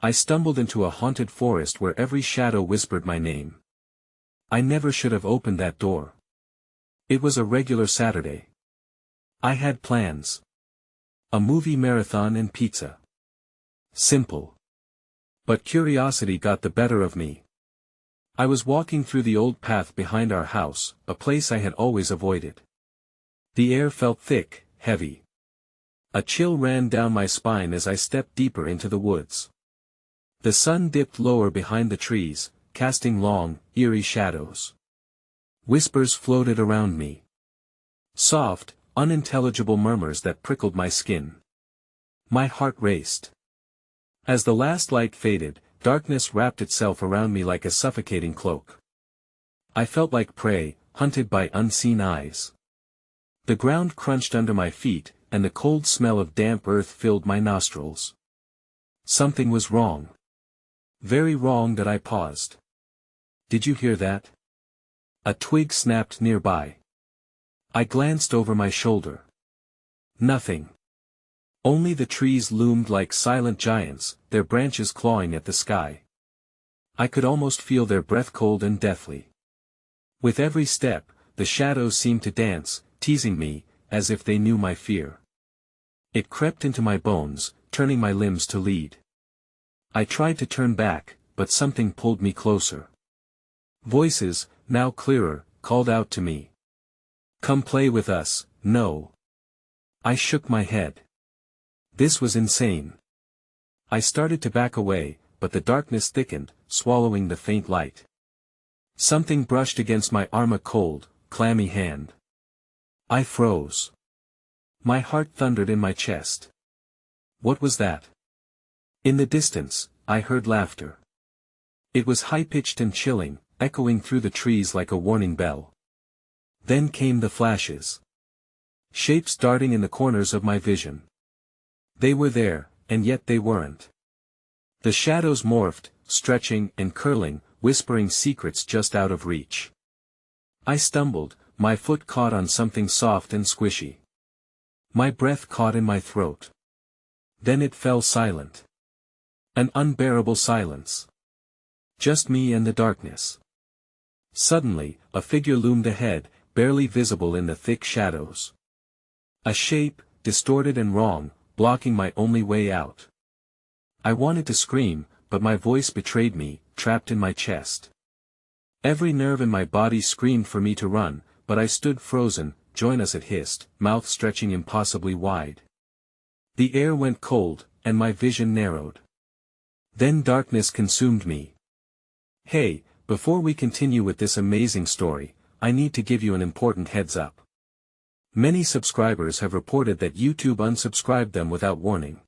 I stumbled into a haunted forest where every shadow whispered my name. I never should have opened that door. It was a regular Saturday. I had plans. A movie marathon and pizza. Simple. But curiosity got the better of me. I was walking through the old path behind our house, a place I had always avoided. The air felt thick, heavy. A chill ran down my spine as I stepped deeper into the woods. The sun dipped lower behind the trees, casting long, eerie shadows. Whispers floated around me. Soft, unintelligible murmurs that prickled my skin. My heart raced. As the last light faded, darkness wrapped itself around me like a suffocating cloak. I felt like prey, hunted by unseen eyes. The ground crunched under my feet, and the cold smell of damp earth filled my nostrils. Something was wrong. Very wrong that I paused. Did you hear that? A twig snapped nearby. I glanced over my shoulder. Nothing. Only the trees loomed like silent giants, their branches clawing at the sky. I could almost feel their breath cold and deathly. With every step, the shadows seemed to dance, teasing me, as if they knew my fear. It crept into my bones, turning my limbs to lead. I tried to turn back, but something pulled me closer. Voices, now clearer, called out to me. Come play with us, no. I shook my head. This was insane. I started to back away, but the darkness thickened, swallowing the faint light. Something brushed against my arm, a cold, clammy hand. I froze. My heart thundered in my chest. What was that? In the distance, I heard laughter. It was high-pitched and chilling, echoing through the trees like a warning bell. Then came the flashes. Shapes darting in the corners of my vision. They were there, and yet they weren't. The shadows morphed, stretching and curling, whispering secrets just out of reach. I stumbled, my foot caught on something soft and squishy. My breath caught in my throat. Then it fell silent. An unbearable silence. Just me and the darkness. Suddenly, a figure loomed ahead, barely visible in the thick shadows. A shape, distorted and wrong, blocking my only way out. I wanted to scream, but my voice betrayed me, trapped in my chest. Every nerve in my body screamed for me to run, but I stood frozen. Join us, it hissed, mouth stretching impossibly wide. The air went cold, and my vision narrowed. Then darkness consumed me. Hey, before we continue with this amazing story, I need to give you an important heads up. Many subscribers have reported that YouTube unsubscribed them without warning.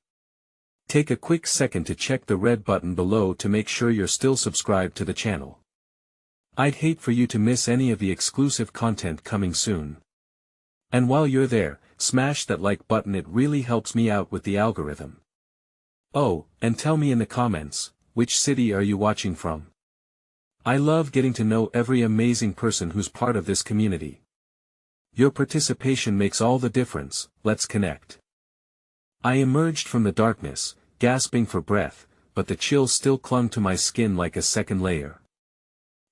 Take a quick second to check the red button below to make sure you're still subscribed to the channel. I'd hate for you to miss any of the exclusive content coming soon. And while you're there, smash that like button, it really helps me out with the algorithm. Oh, and tell me in the comments, which city are you watching from? I love getting to know every amazing person who's part of this community. Your participation makes all the difference. Let's connect. I emerged from the darkness, gasping for breath, but the chill still clung to my skin like a second layer.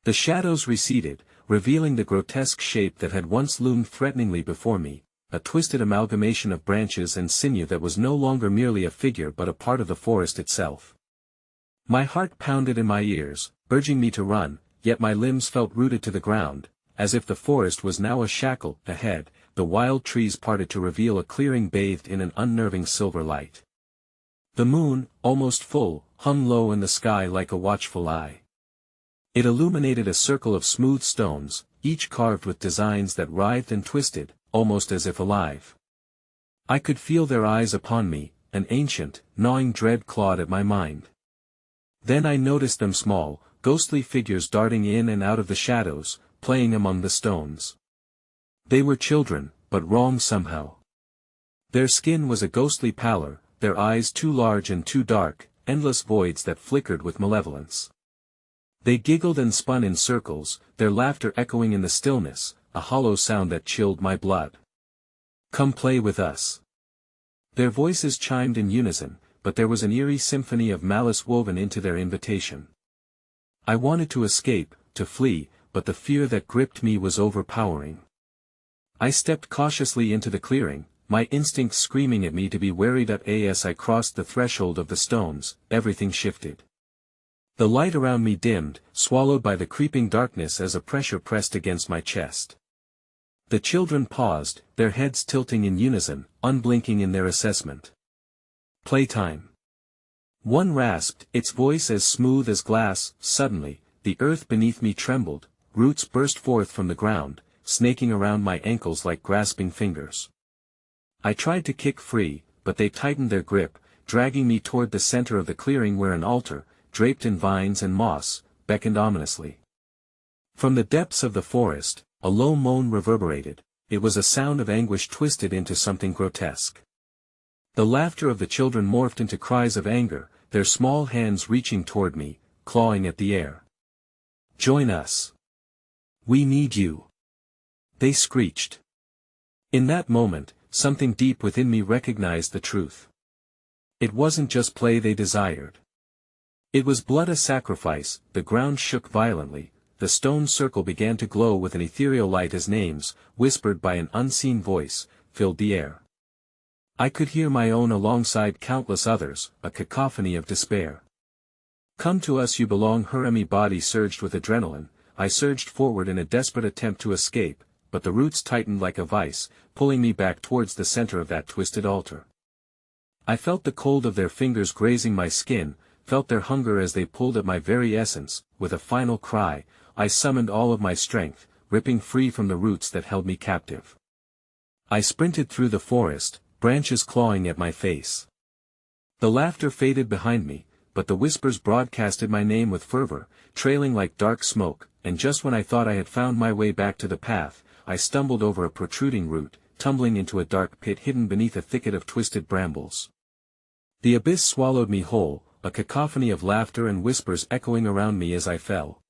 The shadows receded, revealing the grotesque shape that had once loomed threateningly before me, a twisted amalgamation of branches and sinew that was no longer merely a figure but a part of the forest itself. My heart pounded in my ears, urging me to run, yet my limbs felt rooted to the ground. As if the forest was now a shackle. Ahead, the wild trees parted to reveal a clearing bathed in an unnerving silver light. The moon, almost full, hung low in the sky like a watchful eye. It illuminated a circle of smooth stones, each carved with designs that writhed and twisted, almost as if alive. I could feel their eyes upon me, an ancient, gnawing dread clawed at my mind. Then I noticed them, small, ghostly figures darting in and out of the shadows, playing among the stones. They were children, but wrong somehow. Their skin was a ghostly pallor, their eyes too large and too dark, endless voids that flickered with malevolence. They giggled and spun in circles, their laughter echoing in the stillness, a hollow sound that chilled my blood. Come play with us. Their voices chimed in unison, but there was an eerie symphony of malice woven into their invitation. I wanted to escape, to flee, but the fear that gripped me was overpowering. I stepped cautiously into the clearing, my instincts screaming at me to be wary. As I crossed the threshold of the stones, everything shifted. The light around me dimmed, swallowed by the creeping darkness as a pressure pressed against my chest. The children paused, their heads tilting in unison, unblinking in their assessment. "Playtime." One rasped, its voice as smooth as glass. Suddenly, the earth beneath me trembled, roots burst forth from the ground, snaking around my ankles like grasping fingers. I tried to kick free, but they tightened their grip, dragging me toward the center of the clearing where an altar, draped in vines and moss, beckoned ominously. From the depths of the forest, a low moan reverberated. It was a sound of anguish twisted into something grotesque. The laughter of the children morphed into cries of anger, their small hands reaching toward me, clawing at the air. "Join us. We need you," they screeched. In that moment, something deep within me recognized the truth. It wasn't just play they desired. It was blood, a sacrifice. The ground shook violently, the stone circle began to glow with an ethereal light as names, whispered by an unseen voice, filled the air. I could hear my own alongside countless others, a cacophony of despair. "Come to us, you belong." My body surged with adrenaline. I surged forward in a desperate attempt to escape, but the roots tightened like a vice, pulling me back towards the center of that twisted altar. I felt the cold of their fingers grazing my skin, felt their hunger as they pulled at my very essence. With a final cry, I summoned all of my strength, ripping free from the roots that held me captive. I sprinted through the forest, branches clawing at my face. The laughter faded behind me, but the whispers broadcasted my name with fervor, trailing like dark smoke, and just when I thought I had found my way back to the path, I stumbled over a protruding root, tumbling into a dark pit hidden beneath a thicket of twisted brambles. The abyss swallowed me whole, a cacophony of laughter and whispers echoing around me as I fell.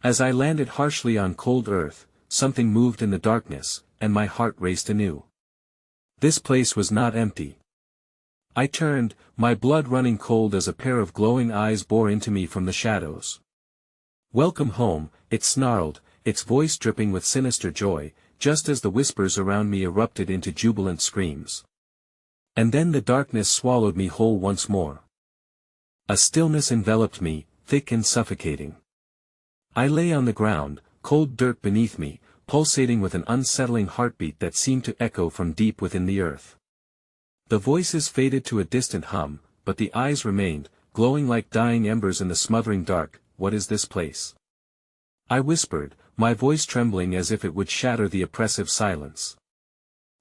As I landed harshly on cold earth, something moved in the darkness, and my heart raced anew. This place was not empty. I turned, my blood running cold as a pair of glowing eyes bore into me from the shadows. "Welcome home," it snarled, its voice dripping with sinister joy, just as the whispers around me erupted into jubilant screams. And then the darkness swallowed me whole once more. A stillness enveloped me, thick and suffocating. I lay on the ground, cold dirt beneath me, pulsating with an unsettling heartbeat that seemed to echo from deep within the earth. The voices faded to a distant hum, but the eyes remained, glowing like dying embers in the smothering dark. "What is this place?" I whispered, my voice trembling as if it would shatter the oppressive silence.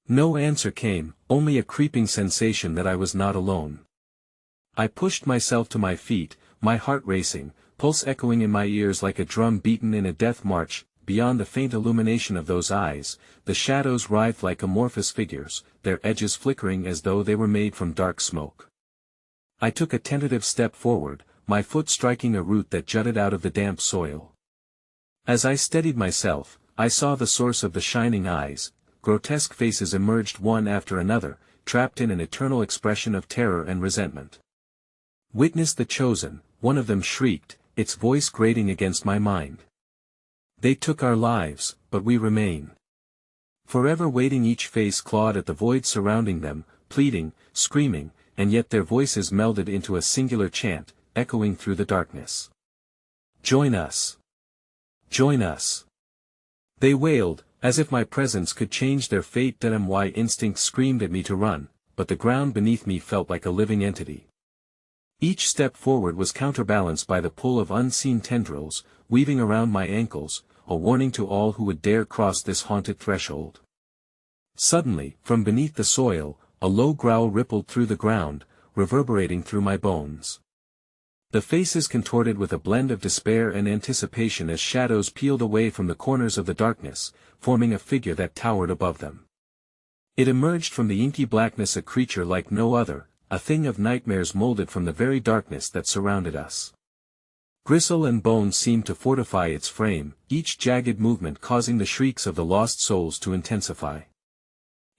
No answer came, only a creeping sensation that I was not alone. I pushed myself to my feet, my heart racing, pulse echoing in my ears like a drum beaten in a death march. Beyond the faint illumination of those eyes, the shadows writhed like amorphous figures, their edges flickering as though they were made from dark smoke. I took a tentative step forward, my foot striking a root that jutted out of the damp soil. As I steadied myself, I saw the source of the shining eyes. Grotesque faces emerged one after another, trapped in an eternal expression of terror and resentment. "Witness the chosen," one of them shrieked, its voice grating against my mind. "They took our lives, but we remain." Forever waiting, each face clawed at the void surrounding them, pleading, screaming, and yet their voices melded into a singular chant, echoing through the darkness. "Join us! Join us!" They wailed, as if my presence could change their fate. My instinct screamed at me to run, but the ground beneath me felt like a living entity. Each step forward was counterbalanced by the pull of unseen tendrils, weaving around my ankles, a warning to all who would dare cross this haunted threshold. Suddenly, from beneath the soil, a low growl rippled through the ground, reverberating through my bones. The faces contorted with a blend of despair and anticipation as shadows peeled away from the corners of the darkness, forming a figure that towered above them. It emerged from the inky blackness, a creature like no other, a thing of nightmares molded from the very darkness that surrounded us. Gristle and bone seemed to fortify its frame, each jagged movement causing the shrieks of the lost souls to intensify.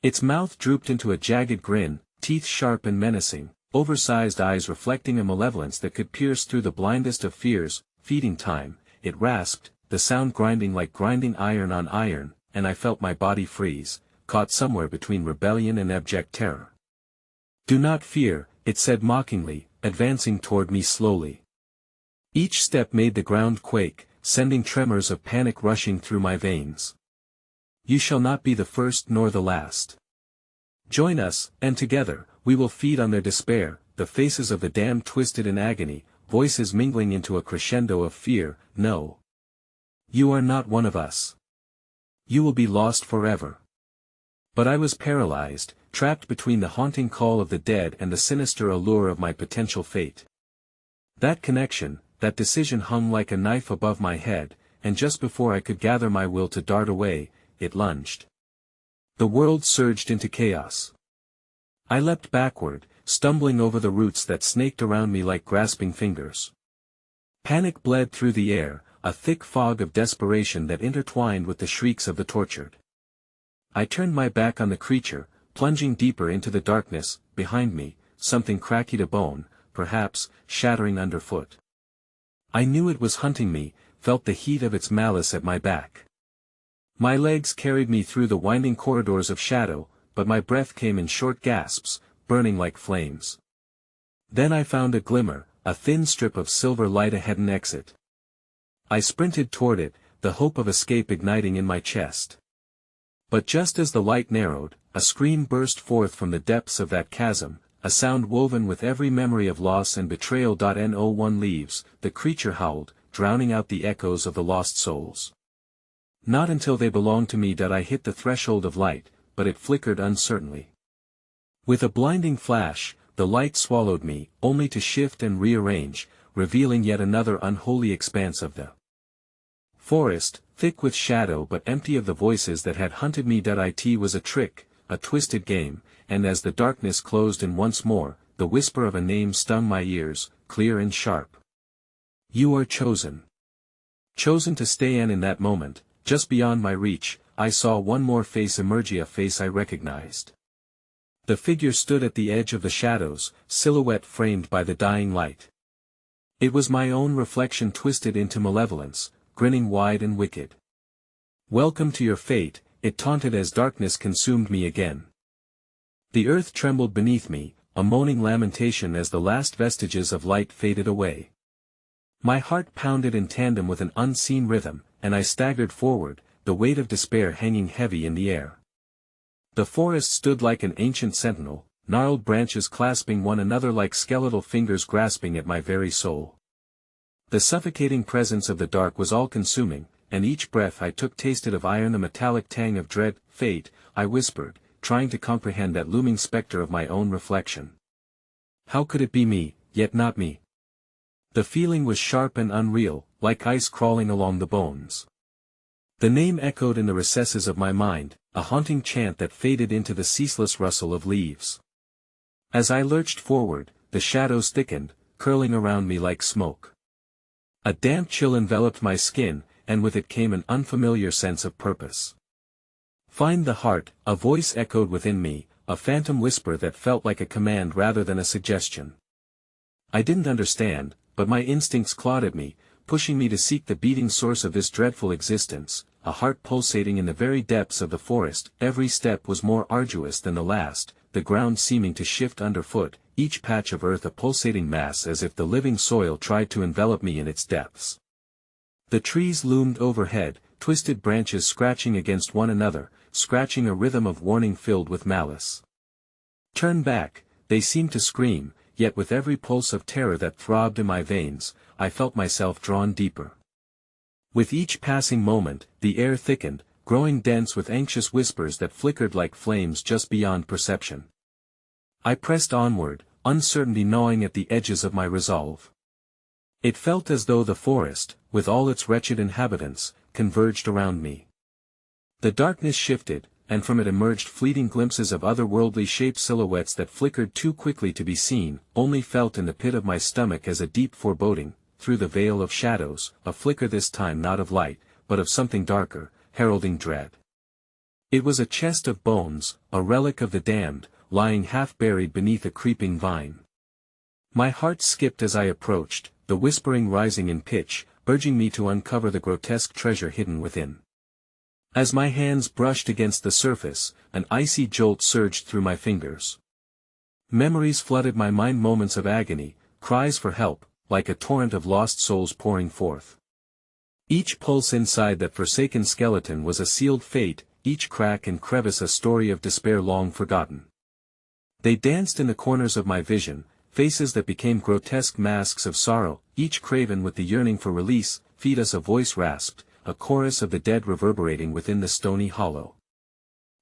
Its mouth drooped into a jagged grin, teeth sharp and menacing, oversized eyes reflecting a malevolence that could pierce through the blindest of fears. Feeding time, it rasped, the sound grinding like grinding iron on iron, and I felt my body freeze, caught somewhere between rebellion and abject terror. "Do not fear," it said mockingly, advancing toward me slowly. Each step made the ground quake, sending tremors of panic rushing through my veins. "You shall not be the first nor the last. Join us, and together, we will feed on their despair." The faces of the damned twisted in agony, voices mingling into a crescendo of fear. "No. You are not one of us. You will be lost forever." But I was paralyzed, trapped between the haunting call of the dead and the sinister allure of my potential fate. That connection, that decision hung like a knife above my head, and just before I could gather my will to dart away, it lunged. The world surged into chaos. I leapt backward, stumbling over the roots that snaked around me like grasping fingers. Panic bled through the air, a thick fog of desperation that intertwined with the shrieks of the tortured. I turned my back on the creature, plunging deeper into the darkness. Behind me, something cracked a bone, perhaps, shattering underfoot. I knew it was hunting me, felt the heat of its malice at my back. My legs carried me through the winding corridors of shadow, but my breath came in short gasps, burning like flames. Then I found a glimmer, a thin strip of silver light ahead, an exit. I sprinted toward it, the hope of escape igniting in my chest. But just as the light narrowed, a scream burst forth from the depths of that chasm, a sound woven with every memory of loss and betrayal. No one leaves, the creature howled, drowning out the echoes of the lost souls. Not until they belonged to me did I hit the threshold of light, but it flickered uncertainly. With a blinding flash, the light swallowed me, only to shift and rearrange, revealing yet another unholy expanse of the forest, thick with shadow but empty of the voices that had hunted me. It was a trick, a twisted game, and as the darkness closed in once more, the whisper of a name stung my ears, clear and sharp. "You are chosen." Chosen to stay in that moment, just beyond my reach, I saw one more face emerge, a face I recognized. The figure stood at the edge of the shadows, silhouette framed by the dying light. It was my own reflection twisted into malevolence, grinning wide and wicked. "Welcome to your fate," it taunted as darkness consumed me again. The earth trembled beneath me, a moaning lamentation as the last vestiges of light faded away. My heart pounded in tandem with an unseen rhythm, and I staggered forward, the weight of despair hanging heavy in the air. The forest stood like an ancient sentinel, gnarled branches clasping one another like skeletal fingers grasping at my very soul. The suffocating presence of the dark was all-consuming, and each breath I took tasted of iron, the metallic tang of dread. "Fate," I whispered, trying to comprehend that looming specter of my own reflection. How could it be me, yet not me? The feeling was sharp and unreal, like ice crawling along the bones. The name echoed in the recesses of my mind, a haunting chant that faded into the ceaseless rustle of leaves. As I lurched forward, the shadows thickened, curling around me like smoke. A damp chill enveloped my skin, and with it came an unfamiliar sense of purpose. "Find the heart," a voice echoed within me, a phantom whisper that felt like a command rather than a suggestion. I didn't understand, but my instincts clawed at me, pushing me to seek the beating source of this dreadful existence, a heart pulsating in the very depths of the forest. Every step was more arduous than the last, the ground seeming to shift underfoot, each patch of earth a pulsating mass as if the living soil tried to envelop me in its depths. The trees loomed overhead, twisted branches scratching against one another, scratching a rhythm of warning filled with malice. "Turn back," they seemed to scream, yet with every pulse of terror that throbbed in my veins, I felt myself drawn deeper. With each passing moment, the air thickened, growing dense with anxious whispers that flickered like flames just beyond perception. I pressed onward, uncertainty gnawing at the edges of my resolve. It felt as though the forest, with all its wretched inhabitants, converged around me. The darkness shifted, and from it emerged fleeting glimpses of otherworldly shaped silhouettes that flickered too quickly to be seen, only felt in the pit of my stomach as a deep foreboding. Through the veil of shadows, a flicker this time not of light, but of something darker, heralding dread. It was a chest of bones, a relic of the damned, lying half buried beneath a creeping vine. My heart skipped as I approached, the whispering rising in pitch, urging me to uncover the grotesque treasure hidden within. As my hands brushed against the surface, an icy jolt surged through my fingers. Memories flooded my mind, moments of agony, cries for help, like a torrent of lost souls pouring forth. Each pulse inside that forsaken skeleton was a sealed fate, each crack and crevice a story of despair long forgotten. They danced in the corners of my vision, faces that became grotesque masks of sorrow, each craven with the yearning for release. Feed us, a voice rasped, a chorus of the dead reverberating within the stony hollow.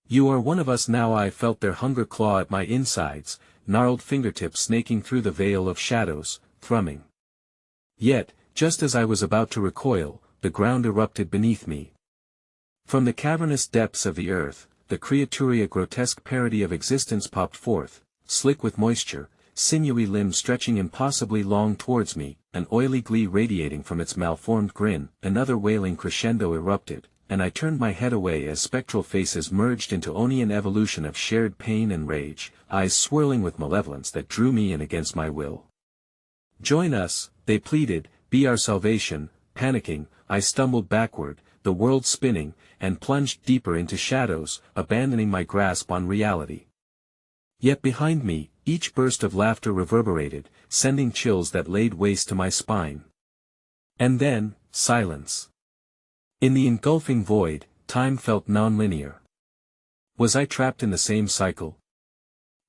You are one of us now. I felt their hunger claw at my insides, gnarled fingertips snaking through the veil of shadows, thrumming. Yet, just as I was about to recoil, the ground erupted beneath me. From the cavernous depths of the earth, the creature, a grotesque parody of existence, popped forth, slick with moisture, sinewy limbs stretching impossibly long towards me, an oily glee radiating from its malformed grin. Another wailing crescendo erupted, and I turned my head away as spectral faces merged into Onian evolution of shared pain and rage, eyes swirling with malevolence that drew me in against my will. Join us, they pleaded, be our salvation. Panicking, I stumbled backward, the world spinning, and plunged deeper into shadows, abandoning my grasp on reality. Yet behind me, each burst of laughter reverberated, sending chills that laid waste to my spine. And then, silence. In the engulfing void, time felt nonlinear. Was I trapped in the same cycle?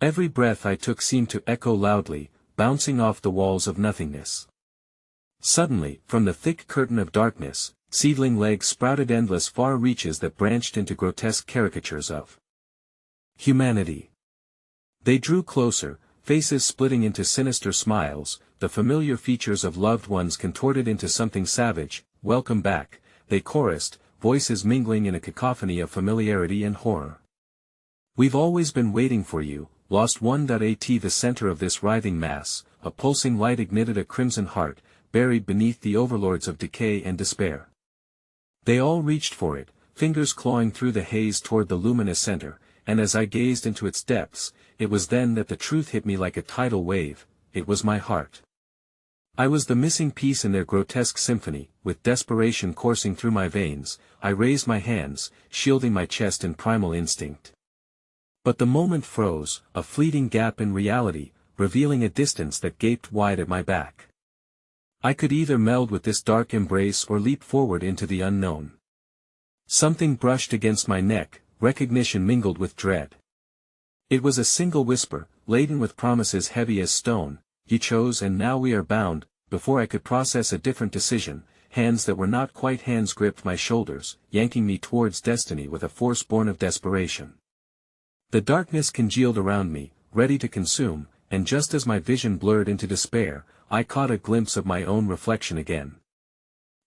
Every breath I took seemed to echo loudly, bouncing off the walls of nothingness. Suddenly, from the thick curtain of darkness, seedling legs sprouted, endless far reaches that branched into grotesque caricatures of humanity. They drew closer, faces splitting into sinister smiles, the familiar features of loved ones contorted into something savage. Welcome back, they chorused, voices mingling in a cacophony of familiarity and horror. We've always been waiting for you, lost one. At the center of this writhing mass, a pulsing light ignited, a crimson heart, buried beneath the overlords of decay and despair. They all reached for it, fingers clawing through the haze toward the luminous center, and as I gazed into its depths, it was then that the truth hit me like a tidal wave. It was my heart. I was the missing piece in their grotesque symphony. With desperation coursing through my veins, I raised my hands, shielding my chest in primal instinct. But the moment froze, a fleeting gap in reality, revealing a distance that gaped wide at my back. I could either meld with this dark embrace or leap forward into the unknown. Something brushed against my neck, recognition mingled with dread. It was a single whisper, laden with promises heavy as stone. You chose and now we are bound. Before I could process a different decision, hands that were not quite hands gripped my shoulders, yanking me towards destiny with a force born of desperation. The darkness congealed around me, ready to consume, and just as my vision blurred into despair, I caught a glimpse of my own reflection again.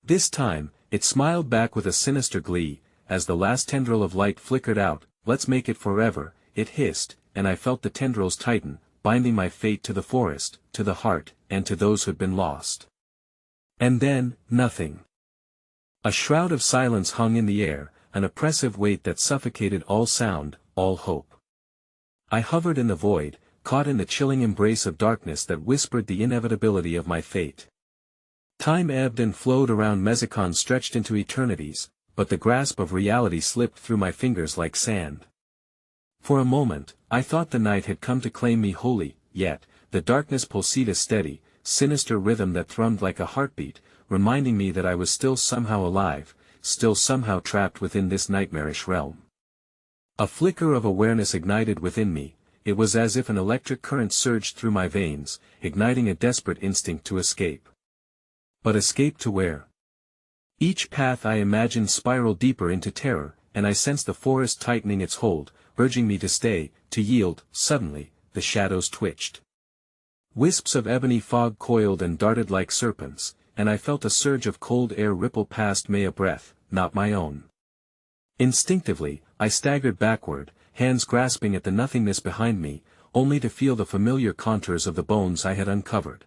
This time, it smiled back with a sinister glee, as the last tendril of light flickered out. Let's make it forever, it hissed, and I felt the tendrils tighten, binding my fate to the forest, to the heart, and to those who'd been lost. And then, nothing. A shroud of silence hung in the air, an oppressive weight that suffocated all sound, all hope. I hovered in the void, caught in the chilling embrace of darkness that whispered the inevitability of my fate. Time ebbed and flowed around, Mezicon stretched into eternities, but the grasp of reality slipped through my fingers like sand. For a moment, I thought the night had come to claim me wholly, yet, the darkness pulsed a steady, sinister rhythm that thrummed like a heartbeat, reminding me that I was still somehow alive, still somehow trapped within this nightmarish realm. A flicker of awareness ignited within me. It was as if an electric current surged through my veins, igniting a desperate instinct to escape. But escape to where? Each path I imagined spiraled deeper into terror, and I sensed the forest tightening its hold, urging me to stay, to yield. Suddenly, the shadows twitched. Wisps of ebony fog coiled and darted like serpents, and I felt a surge of cold air ripple past me, a breath, not my own. Instinctively, I staggered backward, hands grasping at the nothingness behind me, only to feel the familiar contours of the bones I had uncovered.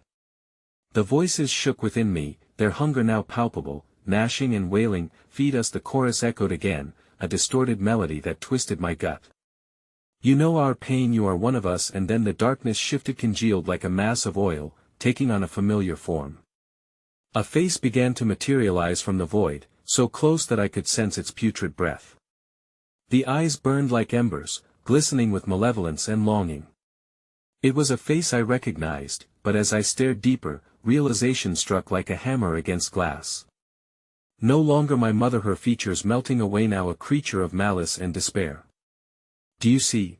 The voices shook within me, their hunger now palpable, gnashing and wailing. Feed us, the chorus echoed again, a distorted melody that twisted my gut. You know our pain, you are one of us. And then the darkness shifted, congealed like a mass of oil, taking on a familiar form. A face began to materialize from the void, so close that I could sense its putrid breath. The eyes burned like embers, glistening with malevolence and longing. It was a face I recognized, but as I stared deeper, realization struck like a hammer against glass. No longer my mother, her features melting away, now a creature of malice and despair. Do you see?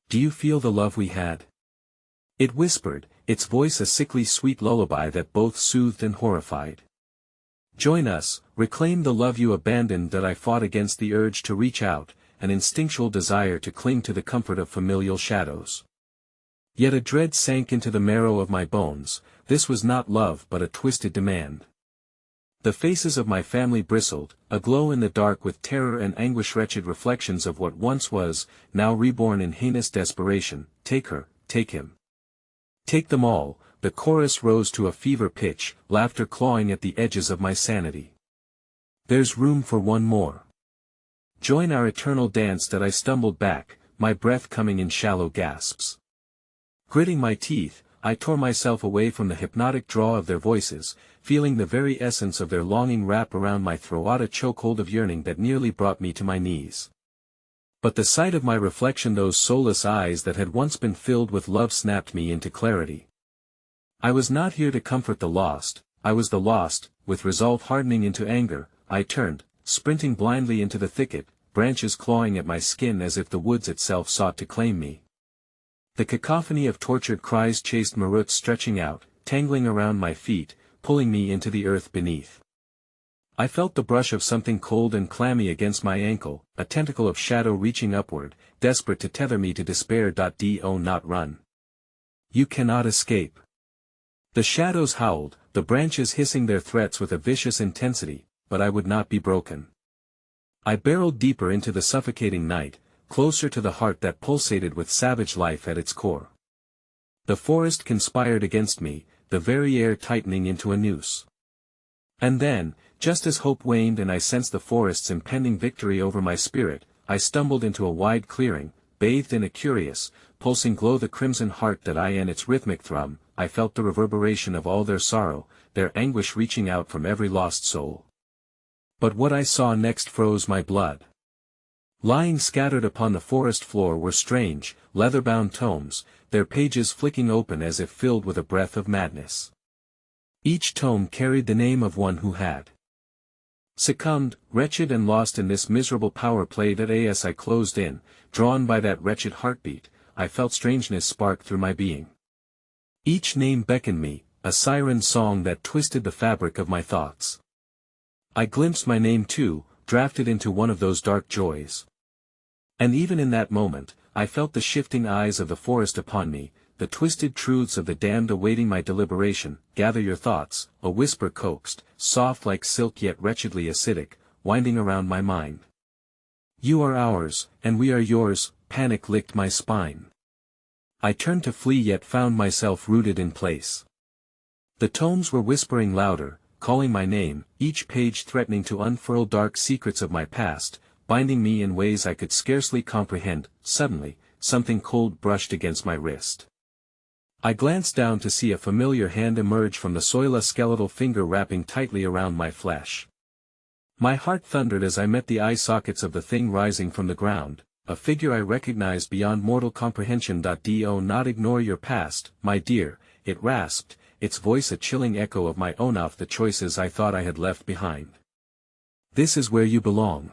Do you feel the love we had? It whispered, its voice a sickly sweet lullaby that both soothed and horrified. Join us, reclaim the love you abandoned. That I fought against the urge to reach out, an instinctual desire to cling to the comfort of familial shadows. Yet a dread sank into the marrow of my bones. This was not love but a twisted demand. The faces of my family bristled, aglow in the dark with terror and anguish, wretched reflections of what once was, now reborn in heinous desperation. Take her, take him. Take them all. The chorus rose to a fever pitch, laughter clawing at the edges of my sanity. There's room for one more. Join our eternal dance. That I stumbled back, my breath coming in shallow gasps. Gritting my teeth, I tore myself away from the hypnotic draw of their voices, feeling the very essence of their longing wrap around my throat, a chokehold of yearning that nearly brought me to my knees. But the sight of my reflection, those soulless eyes that had once been filled with love, snapped me into clarity. I was not here to comfort the lost, I was the lost. With resolve hardening into anger, I turned, sprinting blindly into the thicket, branches clawing at my skin as if the woods itself sought to claim me. The cacophony of tortured cries chased my roots, stretching out, tangling around my feet, pulling me into the earth beneath. I felt the brush of something cold and clammy against my ankle, a tentacle of shadow reaching upward, desperate to tether me to despair. Do not run. You cannot escape. The shadows howled, the branches hissing their threats with a vicious intensity, but I would not be broken. I barreled deeper into the suffocating night, closer to the heart that pulsated with savage life at its core. The forest conspired against me, the very air tightening into a noose. And then, just as hope waned and I sensed the forest's impending victory over my spirit, I stumbled into a wide clearing, bathed in a curious, pulsing glow. The crimson heart that I and its rhythmic thrum, I felt the reverberation of all their sorrow, their anguish reaching out from every lost soul. But what I saw next froze my blood. Lying scattered upon the forest floor were strange, leather-bound tomes, their pages flicking open as if filled with a breath of madness. Each tome carried the name of one who had succumbed, wretched and lost in this miserable power play. That as I closed in, drawn by that wretched heartbeat, I felt strangeness spark through my being. Each name beckoned me, a siren song that twisted the fabric of my thoughts. I glimpsed my name too, drafted into one of those dark joys. And even in that moment, I felt the shifting eyes of the forest upon me, the twisted truths of the damned awaiting my deliberation. Gather your thoughts, a whisper coaxed, soft like silk yet wretchedly acidic, winding around my mind. You are ours, and we are yours. Panic licked my spine. I turned to flee yet found myself rooted in place. The tomes were whispering louder, calling my name, each page threatening to unfurl dark secrets of my past, binding me in ways I could scarcely comprehend. Suddenly, something cold brushed against my wrist. I glanced down to see a familiar hand emerge from the soil, a skeletal finger wrapping tightly around my flesh. My heart thundered as I met the eye sockets of the thing rising from the ground, a figure I recognized beyond mortal comprehension. Do not ignore your past, my dear, it rasped, its voice a chilling echo of my own, of the choices I thought I had left behind. This is where you belong.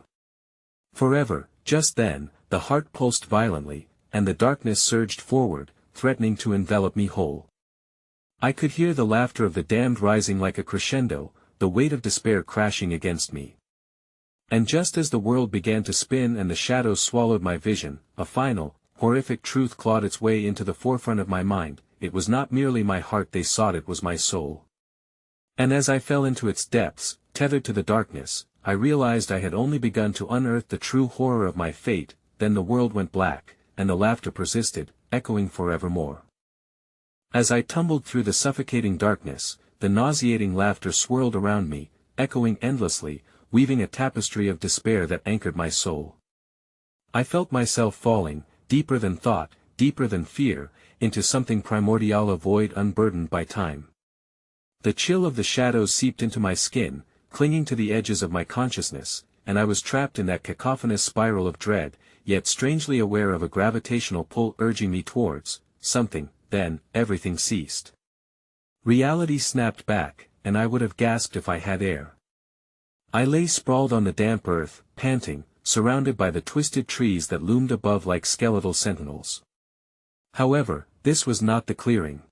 Forever. Just then, the heart pulsed violently, and the darkness surged forward, threatening to envelop me whole. I could hear the laughter of the damned rising like a crescendo, the weight of despair crashing against me. And just as the world began to spin and the shadows swallowed my vision, a final, horrific truth clawed its way into the forefront of my mind. It was not merely my heart they sought, it was my soul. And as I fell into its depths, tethered to the darkness, I realized I had only begun to unearth the true horror of my fate. Then the world went black, and the laughter persisted, echoing forevermore. As I tumbled through the suffocating darkness, the nauseating laughter swirled around me, echoing endlessly, weaving a tapestry of despair that anchored my soul. I felt myself falling, deeper than thought, deeper than fear, into something primordial, a void unburdened by time. The chill of the shadows seeped into my skin, clinging to the edges of my consciousness, and I was trapped in that cacophonous spiral of dread, yet strangely aware of a gravitational pull urging me towards something. Then, everything ceased. Reality snapped back, and I would have gasped if I had air. I lay sprawled on the damp earth, panting, surrounded by the twisted trees that loomed above like skeletal sentinels. However, this was not the clearing.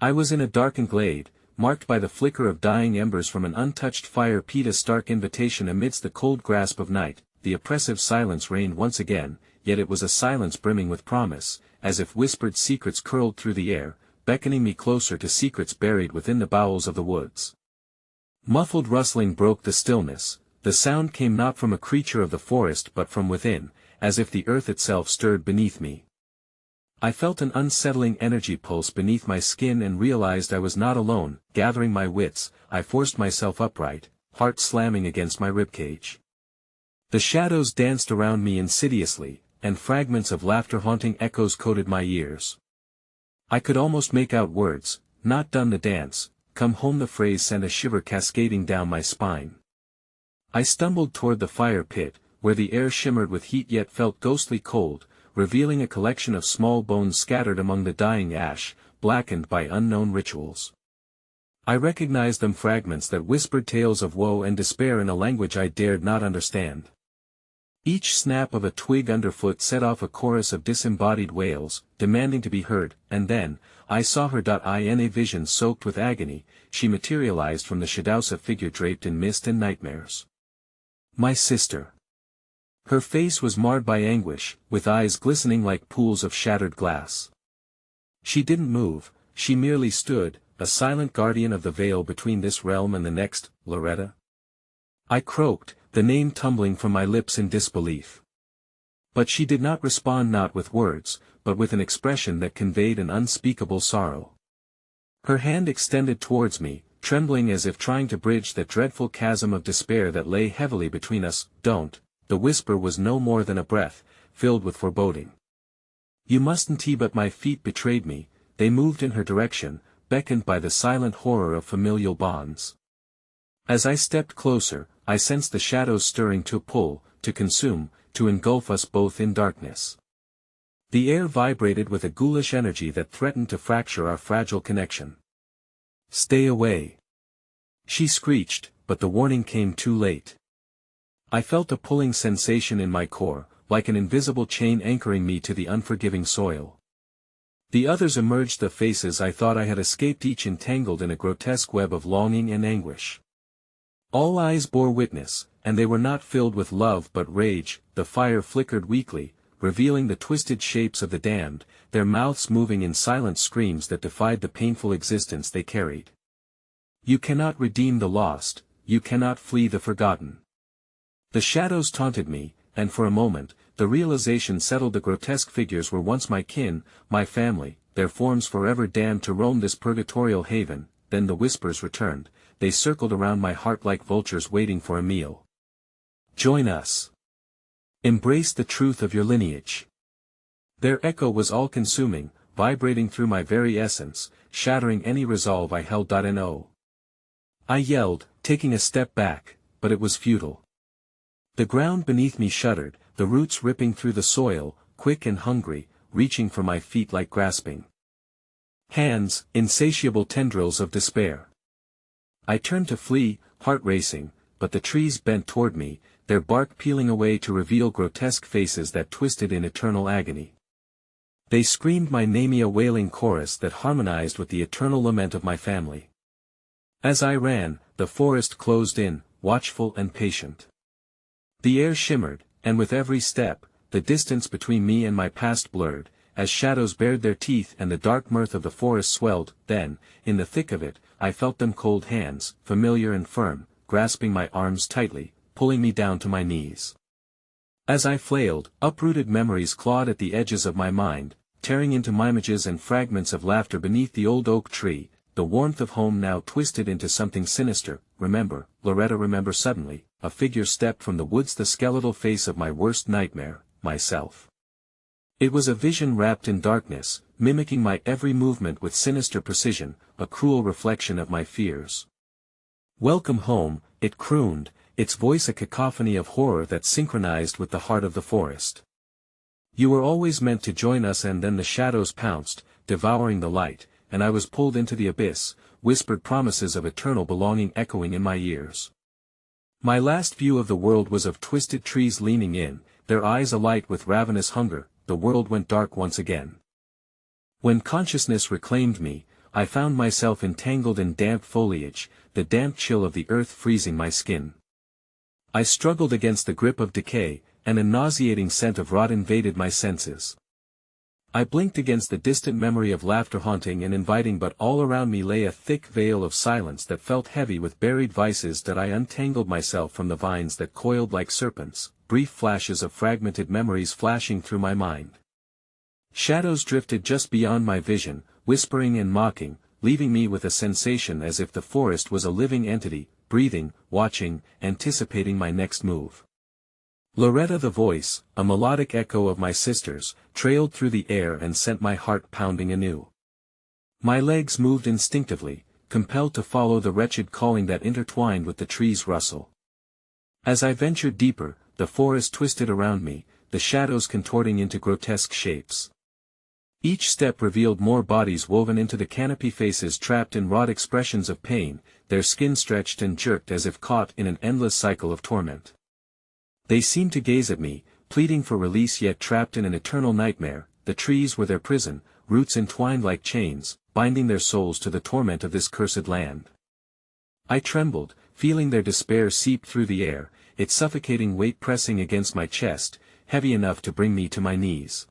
I was in a darkened glade, marked by the flicker of dying embers from an untouched fire pit, a stark invitation amidst the cold grasp of night. The oppressive silence reigned once again, yet it was a silence brimming with promise, as if whispered secrets curled through the air, beckoning me closer to secrets buried within the bowels of the woods. Muffled rustling broke the stillness. The sound came not from a creature of the forest but from within, as if the earth itself stirred beneath me. I felt an unsettling energy pulse beneath my skin and realized I was not alone. Gathering my wits, I forced myself upright, heart slamming against my ribcage. The shadows danced around me insidiously, and fragments of laughter-haunting echoes coated my ears. I could almost make out words, "Not done the dance, come home." The phrase sent a shiver cascading down my spine. I stumbled toward the fire pit, where the air shimmered with heat yet felt ghostly cold, revealing a collection of small bones scattered among the dying ash, blackened by unknown rituals. I recognized them, fragments that whispered tales of woe and despair in a language I dared not understand. Each snap of a twig underfoot set off a chorus of disembodied wails, demanding to be heard, and then, I saw her. In a vision soaked with agony, she materialized from the shadows, a figure draped in mist and nightmares. My sister. Her face was marred by anguish, with eyes glistening like pools of shattered glass. She didn't move, she merely stood, a silent guardian of the veil between this realm and the next. Loretta? I croaked, the name tumbling from my lips in disbelief. But she did not respond, not with words, but with an expression that conveyed an unspeakable sorrow. Her hand extended towards me, trembling as if trying to bridge that dreadful chasm of despair that lay heavily between us. Don't. The whisper was no more than a breath, filled with foreboding. You mustn't. But my feet betrayed me. They moved in her direction, beckoned by the silent horror of familial bonds. As I stepped closer, I sensed the shadows stirring to pull, to consume, to engulf us both in darkness. The air vibrated with a ghoulish energy that threatened to fracture our fragile connection. Stay away. She screeched, but the warning came too late. I felt a pulling sensation in my core, like an invisible chain anchoring me to the unforgiving soil. The others emerged, the faces I thought I had escaped, each entangled in a grotesque web of longing and anguish. All eyes bore witness, and they were not filled with love but rage. The fire flickered weakly, revealing the twisted shapes of the damned, their mouths moving in silent screams that defied the painful existence they carried. You cannot redeem the lost, you cannot flee the forgotten. The shadows taunted me, and for a moment, the realization settled. The grotesque figures were once my kin, my family, their forms forever damned to roam this purgatorial haven. Then the whispers returned, they circled around my heart like vultures waiting for a meal. Join us. Embrace the truth of your lineage. Their echo was all-consuming, vibrating through my very essence, shattering any resolve I held. No. I yelled, taking a step back, but it was futile. The ground beneath me shuddered, the roots ripping through the soil, quick and hungry, reaching for my feet like grasping hands, insatiable tendrils of despair. I turned to flee, heart racing, but the trees bent toward me, their bark peeling away to reveal grotesque faces that twisted in eternal agony. They screamed my name, a wailing chorus that harmonized with the eternal lament of my family. As I ran, the forest closed in, watchful and patient. The air shimmered, and with every step, the distance between me and my past blurred, as shadows bared their teeth and the dark mirth of the forest swelled. Then, in the thick of it, I felt them cold hands, familiar and firm, grasping my arms tightly, pulling me down to my knees. As I flailed, uprooted memories clawed at the edges of my mind, tearing into images and fragments of laughter beneath the old oak tree, the warmth of home now twisted into something sinister. Remember, Loretta, remember. Suddenly, a figure stepped from the woods, the skeletal face of my worst nightmare, myself. It was a vision wrapped in darkness, mimicking my every movement with sinister precision, a cruel reflection of my fears. "Welcome home," it crooned, its voice a cacophony of horror that synchronized with the heart of the forest. "You were always meant to join us." And then the shadows pounced, devouring the light, and I was pulled into the abyss, whispered promises of eternal belonging echoing in my ears. My last view of the world was of twisted trees leaning in, their eyes alight with ravenous hunger. The world went dark once again. When consciousness reclaimed me, I found myself entangled in damp foliage, the damp chill of the earth freezing my skin. I struggled against the grip of decay, and a nauseating scent of rot invaded my senses. I blinked against the distant memory of laughter haunting and inviting, but all around me lay a thick veil of silence that felt heavy with buried vices. That I untangled myself from the vines that coiled like serpents, brief flashes of fragmented memories flashing through my mind. Shadows drifted just beyond my vision, whispering and mocking, leaving me with a sensation as if the forest was a living entity, breathing, watching, anticipating my next move. Loretta, the voice, a melodic echo of my sister's, trailed through the air and sent my heart pounding anew. My legs moved instinctively, compelled to follow the wretched calling that intertwined with the trees' rustle. As I ventured deeper, the forest twisted around me, the shadows contorting into grotesque shapes. Each step revealed more bodies woven into the canopy, faces trapped in wrought expressions of pain, their skin stretched and jerked as if caught in an endless cycle of torment. They seemed to gaze at me, pleading for release yet trapped in an eternal nightmare. The trees were their prison, roots entwined like chains, binding their souls to the torment of this cursed land. I trembled, feeling their despair seep through the air, its suffocating weight pressing against my chest, heavy enough to bring me to my knees.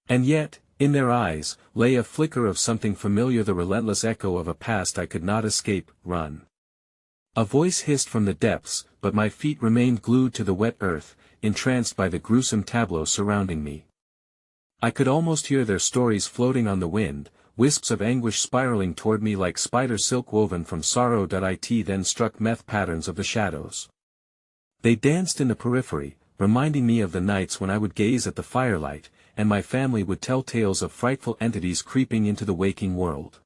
And yet, in their eyes, lay a flicker of something familiar, the relentless echo of a past I could not escape. "Run." A voice hissed from the depths, but my feet remained glued to the wet earth, entranced by the gruesome tableau surrounding me. I could almost hear their stories floating on the wind, wisps of anguish spiraling toward me like spider silk woven from sorrow. It then struck meth patterns of the shadows. They danced in the periphery, reminding me of the nights when I would gaze at the firelight, and my family would tell tales of frightful entities creeping into the waking world.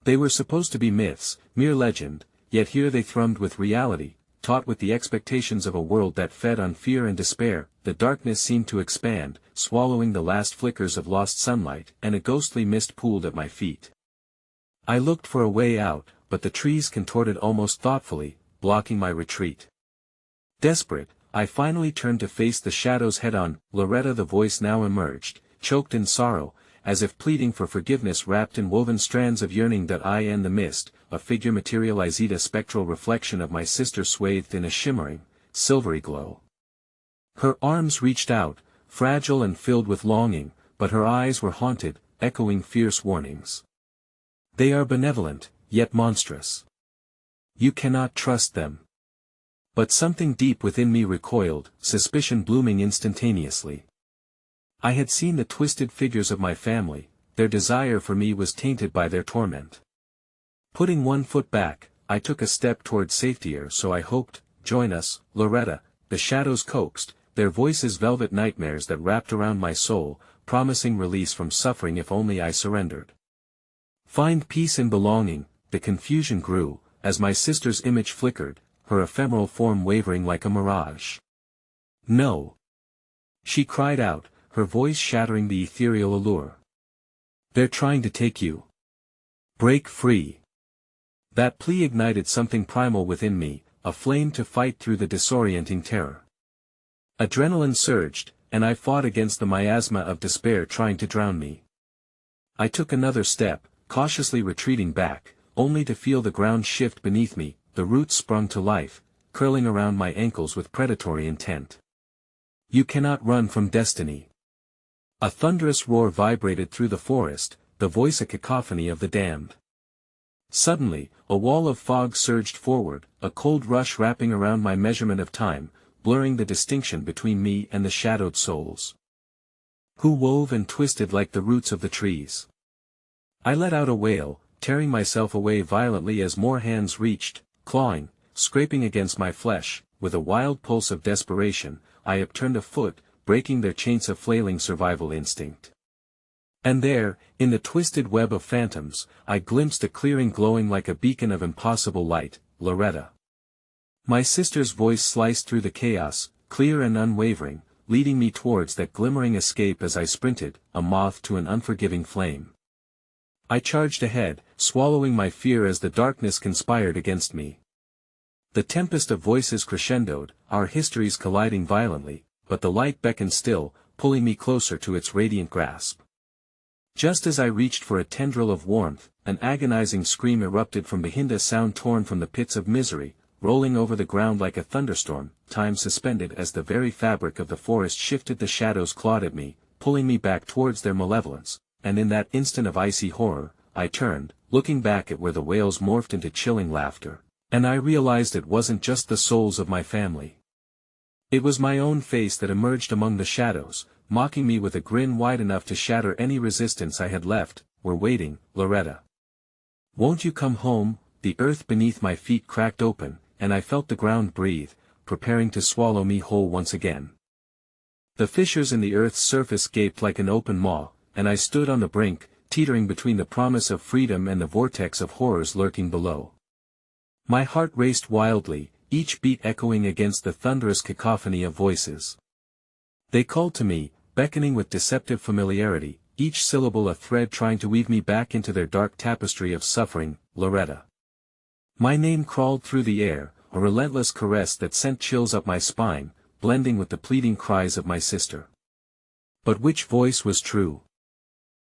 They were supposed to be myths, mere legend, yet here they thrummed with reality, taught with the expectations of a world that fed on fear and despair. The darkness seemed to expand, swallowing the last flickers of lost sunlight, and a ghostly mist pooled at my feet. I looked for a way out, but the trees contorted almost thoughtfully, blocking my retreat. Desperate, I finally turned to face the shadows head-on. Loretta, the voice now emerged, choked in sorrow, as if pleading for forgiveness, wrapped in woven strands of yearning. That I and the mist, a figure materialized, a spectral reflection of my sister swathed in a shimmering, silvery glow. Her arms reached out, fragile and filled with longing, but her eyes were haunted, echoing fierce warnings. "They are benevolent, yet monstrous. You cannot trust them." But something deep within me recoiled, suspicion blooming instantaneously. I had seen the twisted figures of my family, their desire for me was tainted by their torment. Putting one foot back, I took a step toward safety. "Or so I hoped." "Join us, Loretta," the shadows coaxed, their voices velvet nightmares that wrapped around my soul, promising release from suffering if only I surrendered. "Find peace in belonging." The confusion grew, as my sister's image flickered, her ephemeral form wavering like a mirage. "No!" she cried out, her voice shattering the ethereal allure. "They're trying to take you. Break free." That plea ignited something primal within me, a flame to fight through the disorienting terror. Adrenaline surged, and I fought against the miasma of despair trying to drown me. I took another step, cautiously retreating back, only to feel the ground shift beneath me. The roots sprung to life, curling around my ankles with predatory intent. "You cannot run from destiny." A thunderous roar vibrated through the forest, the voice a cacophony of the damned. Suddenly, a wall of fog surged forward, a cold rush wrapping around my measurement of time, blurring the distinction between me and the shadowed souls, who wove and twisted like the roots of the trees. I let out a wail, tearing myself away violently as more hands reached, clawing, scraping against my flesh. With a wild pulse of desperation, I upturned a foot, breaking their chains of flailing survival instinct. And there, in the twisted web of phantoms, I glimpsed a clearing glowing like a beacon of impossible light, Loretta. My sister's voice sliced through the chaos, clear and unwavering, leading me towards that glimmering escape as I sprinted, a moth to an unforgiving flame. I charged ahead, swallowing my fear as the darkness conspired against me. The tempest of voices crescendoed, our histories colliding violently, but the light beckoned still, pulling me closer to its radiant grasp. Just as I reached for a tendril of warmth, an agonizing scream erupted from behind, a sound torn from the pits of misery, rolling over the ground like a thunderstorm, time suspended as the very fabric of the forest shifted. The shadows clawed at me, pulling me back towards their malevolence, and in that instant of icy horror, I turned, looking back at where the wails morphed into chilling laughter, and I realized it wasn't just the souls of my family. It was my own face that emerged among the shadows, mocking me with a grin wide enough to shatter any resistance I had left. We're waiting, Loretta. Won't you come home? The earth beneath my feet cracked open, and I felt the ground breathe, preparing to swallow me whole once again. The fissures in the earth's surface gaped like an open maw, and I stood on the brink, teetering between the promise of freedom and the vortex of horrors lurking below. My heart raced wildly, each beat echoing against the thunderous cacophony of voices. They called to me, beckoning with deceptive familiarity, each syllable a thread trying to weave me back into their dark tapestry of suffering, Loretta. My name crawled through the air, a relentless caress that sent chills up my spine, blending with the pleading cries of my sister. But which voice was true?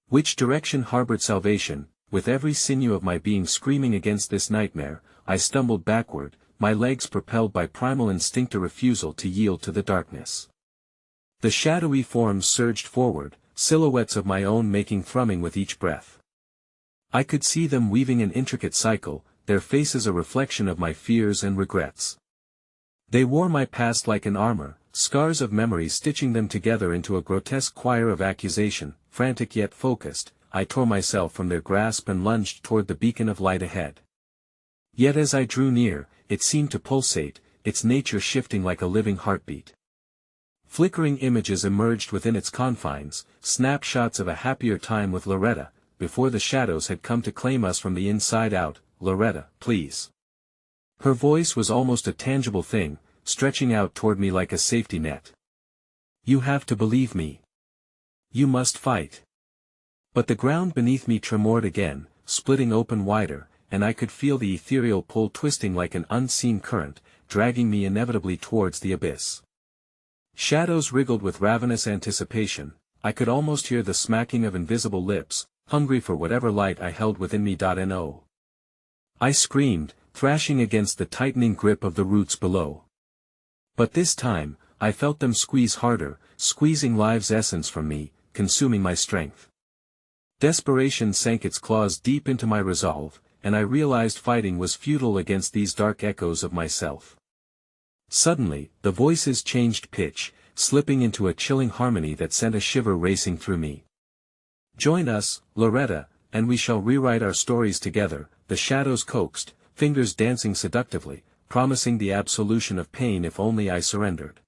Which direction harbored salvation? With every sinew of my being screaming against this nightmare, I stumbled backward, my legs propelled by primal instinct, a refusal to yield to the darkness. The shadowy forms surged forward, silhouettes of my own making, thrumming with each breath. I could see them weaving an intricate cycle, their faces a reflection of my fears and regrets. They wore my past like an armor, scars of memory stitching them together into a grotesque choir of accusation. Frantic yet focused, I tore myself from their grasp and lunged toward the beacon of light ahead. Yet as I drew near, it seemed to pulsate, its nature shifting like a living heartbeat. Flickering images emerged within its confines, snapshots of a happier time with Loretta, before the shadows had come to claim us from the inside out. Loretta, please. Her voice was almost a tangible thing, stretching out toward me like a safety net. You have to believe me. You must fight. But the ground beneath me tremored again, splitting open wider, and I could feel the ethereal pull twisting like an unseen current, dragging me inevitably towards the abyss. Shadows wriggled with ravenous anticipation, I could almost hear the smacking of invisible lips, hungry for whatever light I held within me. No. I screamed, thrashing against the tightening grip of the roots below. But this time, I felt them squeeze harder, squeezing life's essence from me, consuming my strength. Desperation sank its claws deep into my resolve, and I realized fighting was futile against these dark echoes of myself. Suddenly, the voices changed pitch, slipping into a chilling harmony that sent a shiver racing through me. Join us, Loretta, and we shall rewrite our stories together, the shadows coaxed, fingers dancing seductively, promising the absolution of pain if only I surrendered.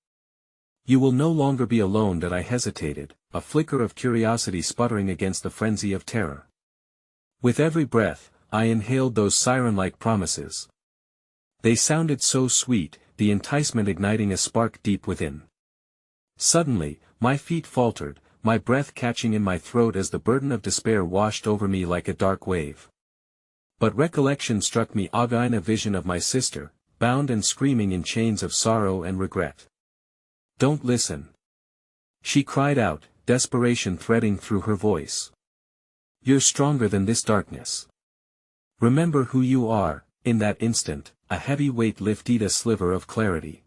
You will no longer be alone. That I hesitated, a flicker of curiosity sputtering against the frenzy of terror. With every breath, I inhaled those siren-like promises. They sounded so sweet, the enticement igniting a spark deep within. Suddenly, my feet faltered, my breath catching in my throat as the burden of despair washed over me like a dark wave. But recollection struck me, a vision of my sister, bound and screaming in chains of sorrow and regret. Don't listen. She cried out, desperation threading through her voice. You're stronger than this darkness. Remember who you are. In that instant, a heavy weight lifted a sliver of clarity.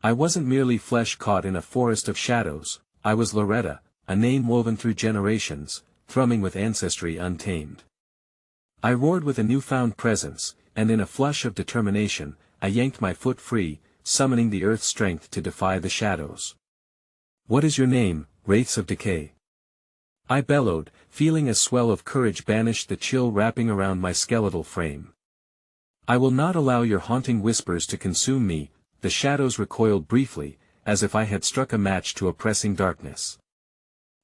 I wasn't merely flesh caught in a forest of shadows, I was Loretta, a name woven through generations, thrumming with ancestry untamed. I roared with a newfound presence, and in a flush of determination, I yanked my foot free, summoning the earth's strength to defy the shadows. What is your name, wraiths of decay? I bellowed, feeling a swell of courage banish the chill wrapping around my skeletal frame. I will not allow your haunting whispers to consume me. The shadows recoiled briefly, as if I had struck a match to oppressing darkness.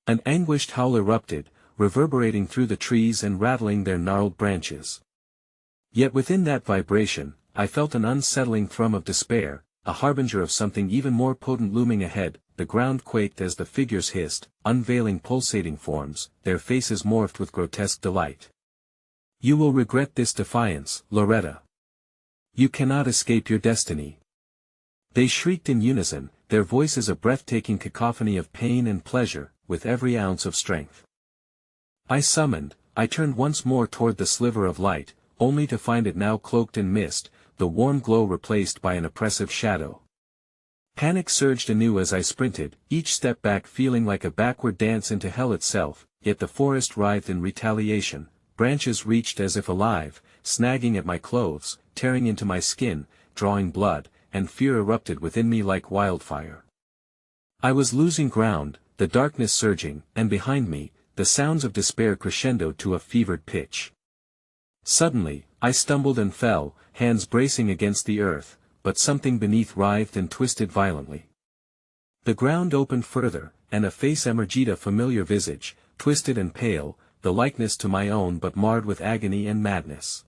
An anguished howl erupted, reverberating through the trees and rattling their gnarled branches. Yet within that vibration, I felt an unsettling thrum of despair, a harbinger of something even more potent looming ahead. The ground quaked as the figures hissed, unveiling pulsating forms, their faces morphed with grotesque delight. "You will regret this defiance, Loretta. You cannot escape your destiny." They shrieked in unison, their voices a breathtaking cacophony of pain and pleasure, with every ounce of strength. I turned once more toward the sliver of light, only to find it now cloaked in mist, the warm glow replaced by an oppressive shadow. Panic surged anew as I sprinted, each step back feeling like a backward dance into hell itself, yet the forest writhed in retaliation, branches reached as if alive, snagging at my clothes, tearing into my skin, drawing blood, and fear erupted within me like wildfire. I was losing ground, the darkness surging, and behind me, the sounds of despair crescendoed to a fevered pitch. Suddenly, I stumbled and fell, hands bracing against the earth, but something beneath writhed and twisted violently. The ground opened further, and a face emerged, a familiar visage, twisted and pale, the likeness to my own but marred with agony and madness.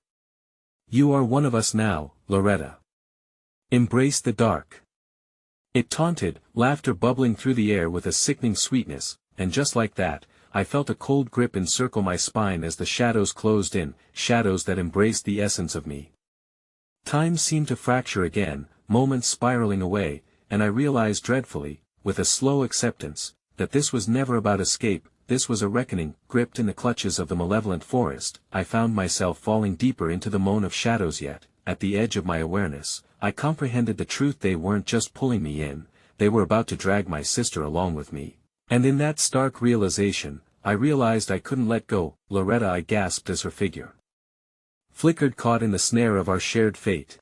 "You are one of us now, Loretta. Embrace the dark." It taunted, laughter bubbling through the air with a sickening sweetness, and just like that, I felt a cold grip encircle my spine as the shadows closed in, shadows that embraced the essence of me. Time seemed to fracture again, moments spiraling away, and I realized dreadfully, with a slow acceptance, that this was never about escape, this was a reckoning. Gripped in the clutches of the malevolent forest, I found myself falling deeper into the moan of shadows. Yet, at the edge of my awareness, I comprehended the truth: they weren't just pulling me in, they were about to drag my sister along with me. And in that stark realization, I realized I couldn't let go. "Loretta," I gasped as her figure flickered, caught in the snare of our shared fate.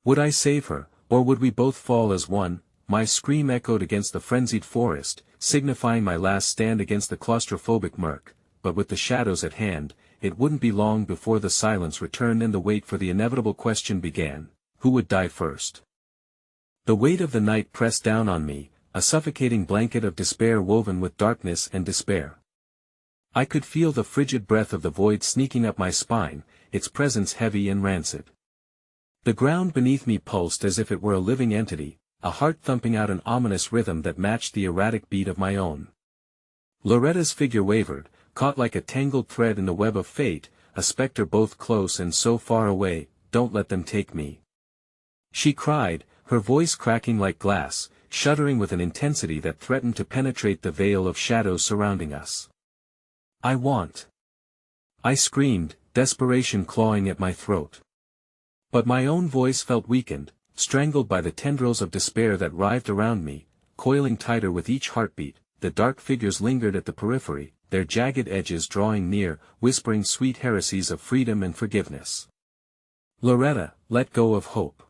Would I save her, or would we both fall as one? My scream echoed against the frenzied forest, signifying my last stand against the claustrophobic murk, but with the shadows at hand, it wouldn't be long before the silence returned and the wait for the inevitable question began: who would die first? The weight of the night pressed down on me, a suffocating blanket of despair woven with darkness and despair. I could feel the frigid breath of the void sneaking up my spine, its presence heavy and rancid. The ground beneath me pulsed as if it were a living entity, a heart thumping out an ominous rhythm that matched the erratic beat of my own. Loretta's figure wavered, caught like a tangled thread in the web of fate, a specter both close and so far away. "Don't let them take me," she cried, her voice cracking like glass, shuddering with an intensity that threatened to penetrate the veil of shadows surrounding us. I screamed, desperation clawing at my throat. But my own voice felt weakened, strangled by the tendrils of despair that writhed around me, coiling tighter with each heartbeat. The dark figures lingered at the periphery, their jagged edges drawing near, whispering sweet heresies of freedom and forgiveness. "Loretta, let go of hope.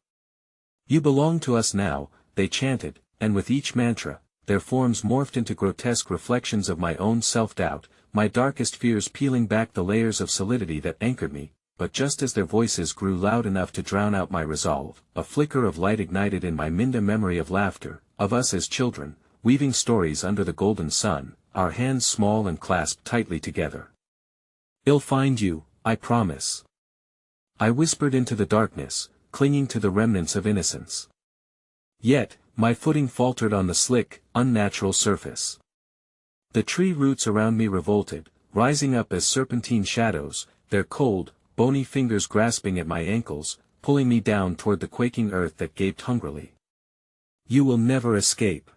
You belong to us now," they chanted, and with each mantra, their forms morphed into grotesque reflections of my own self-doubt, my darkest fears peeling back the layers of solidity that anchored me. But just as their voices grew loud enough to drown out my resolve, a flicker of light ignited in my mind, a memory of laughter, of us as children, weaving stories under the golden sun, our hands small and clasped tightly together. "I'll find you, I promise," I whispered into the darkness, clinging to the remnants of innocence. Yet, my footing faltered on the slick, unnatural surface. The tree roots around me revolted, rising up as serpentine shadows, their cold, bony fingers grasping at my ankles, pulling me down toward the quaking earth that gaped hungrily. "You will never escape."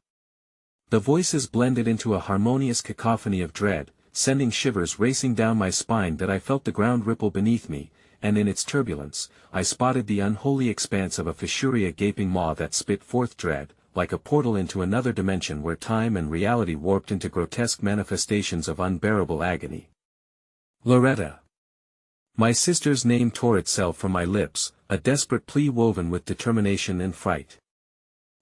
The voices blended into a harmonious cacophony of dread, sending shivers racing down my spine that I felt the ground ripple beneath me, and in its turbulence, I spotted the unholy expanse of a fissuria gaping maw that spit forth dread, like a portal into another dimension where time and reality warped into grotesque manifestations of unbearable agony. "Loretta." My sister's name tore itself from my lips, a desperate plea woven with determination and fright.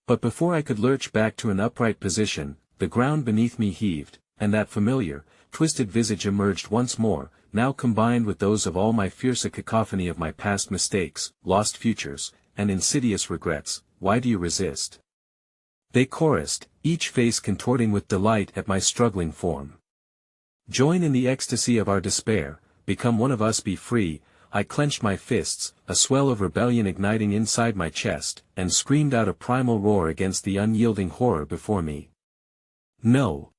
But before I could lurch back to an upright position, the ground beneath me heaved, and that familiar, twisted visage emerged once more, now combined with those of all my fears, a cacophony of my past mistakes, lost futures, and insidious regrets. "Why do you resist? They chorused, each face contorting with delight at my struggling form. Join in the ecstasy of our despair, become one of us, be free. I clenched my fists, a swell of rebellion igniting inside my chest, and screamed out a primal roar against the unyielding horror before me. No.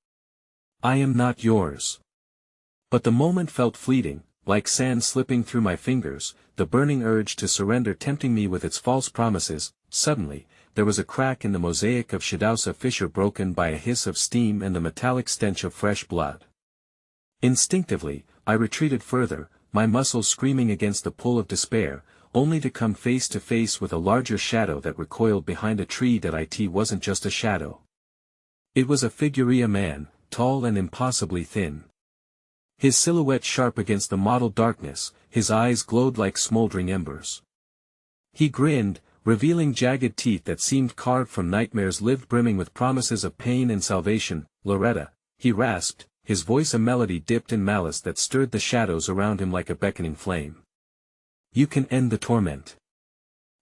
I am not yours. But the moment felt fleeting, like sand slipping through my fingers, the burning urge to surrender tempting me with its false promises. Suddenly, there was a crack in the mosaic of Shadowsa fissure broken by a hiss of steam and the metallic stench of fresh blood. Instinctively, I retreated further, my muscles screaming against the pull of despair, only to come face to face with a larger shadow that recoiled behind a tree. That it wasn't just a shadow. It was a figure, a man, tall and impossibly thin. His silhouette sharp against the mottled darkness, his eyes glowed like smoldering embers. He grinned, revealing jagged teeth that seemed carved from nightmares lived, brimming with promises of pain and salvation. Loretta, he rasped, his voice a melody dipped in malice that stirred the shadows around him like a beckoning flame. You can end the torment.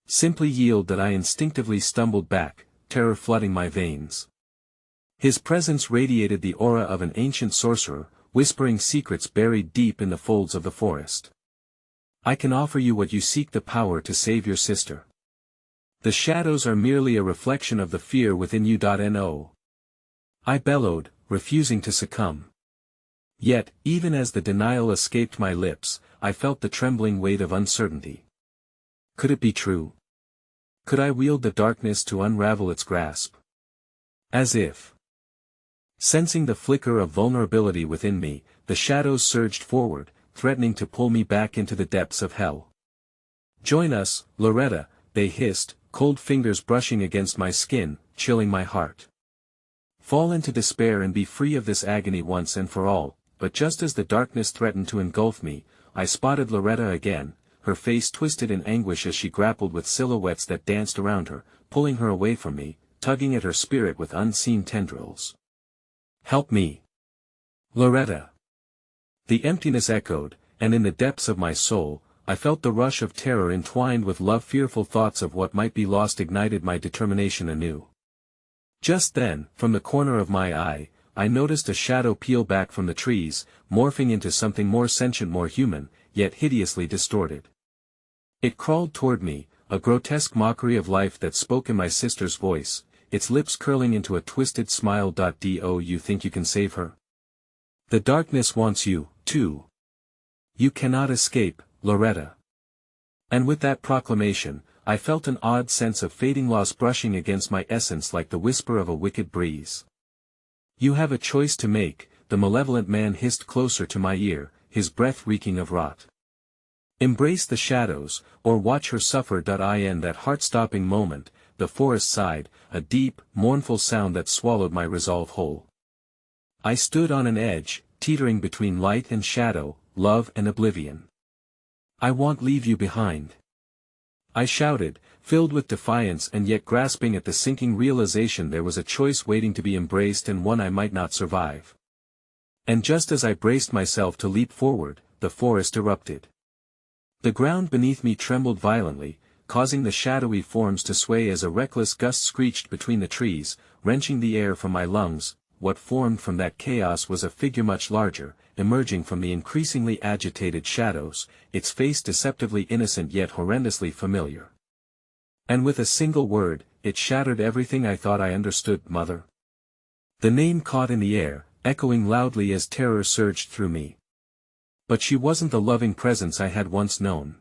Simply yield. That I instinctively stumbled back, terror flooding my veins. His presence radiated the aura of an ancient sorcerer, whispering secrets buried deep in the folds of the forest. I can offer you what you seek, the power to save your sister. The shadows are merely a reflection of the fear within you. No. I bellowed, refusing to succumb. Yet, even as the denial escaped my lips, I felt the trembling weight of uncertainty. Could it be true? Could I wield the darkness to unravel its grasp? As if sensing the flicker of vulnerability within me, the shadows surged forward, threatening to pull me back into the depths of hell. Join us, Loretta, they hissed, cold fingers brushing against my skin, chilling my heart. Fall into despair and be free of this agony once and for all. But just as the darkness threatened to engulf me, I spotted Loretta again, her face twisted in anguish as she grappled with silhouettes that danced around her, pulling her away from me, tugging at her spirit with unseen tendrils. Help me, Loretta. The emptiness echoed, and in the depths of my soul, I felt the rush of terror entwined with love. Fearful thoughts of what might be lost ignited my determination anew. Just then, from the corner of my eye, I noticed a shadow peel back from the trees, morphing into something more sentient, more human, yet hideously distorted. It crawled toward me, a grotesque mockery of life that spoke in my sister's voice, its lips curling into a twisted smile. Do you think you can save her? The darkness wants you, too. You cannot escape, Loretta. And with that proclamation, I felt an odd sense of fading loss brushing against my essence like the whisper of a wicked breeze. You have a choice to make, the malevolent man hissed closer to my ear, his breath reeking of rot. Embrace the shadows, or watch her suffer. In that heart-stopping moment, the forest sighed, a deep, mournful sound that swallowed my resolve whole. I stood on an edge, teetering between light and shadow, love and oblivion. I won't leave you behind. I shouted, filled with defiance and yet grasping at the sinking realization there was a choice waiting to be embraced and one I might not survive. And just as I braced myself to leap forward, the forest erupted. The ground beneath me trembled violently, causing the shadowy forms to sway as a reckless gust screeched between the trees, wrenching the air from my lungs. What formed from that chaos was a figure much larger, emerging from the increasingly agitated shadows, its face deceptively innocent yet horrendously familiar. And with a single word, it shattered everything I thought I understood. Mother. The name caught in the air, echoing loudly as terror surged through me. But she wasn't the loving presence I had once known.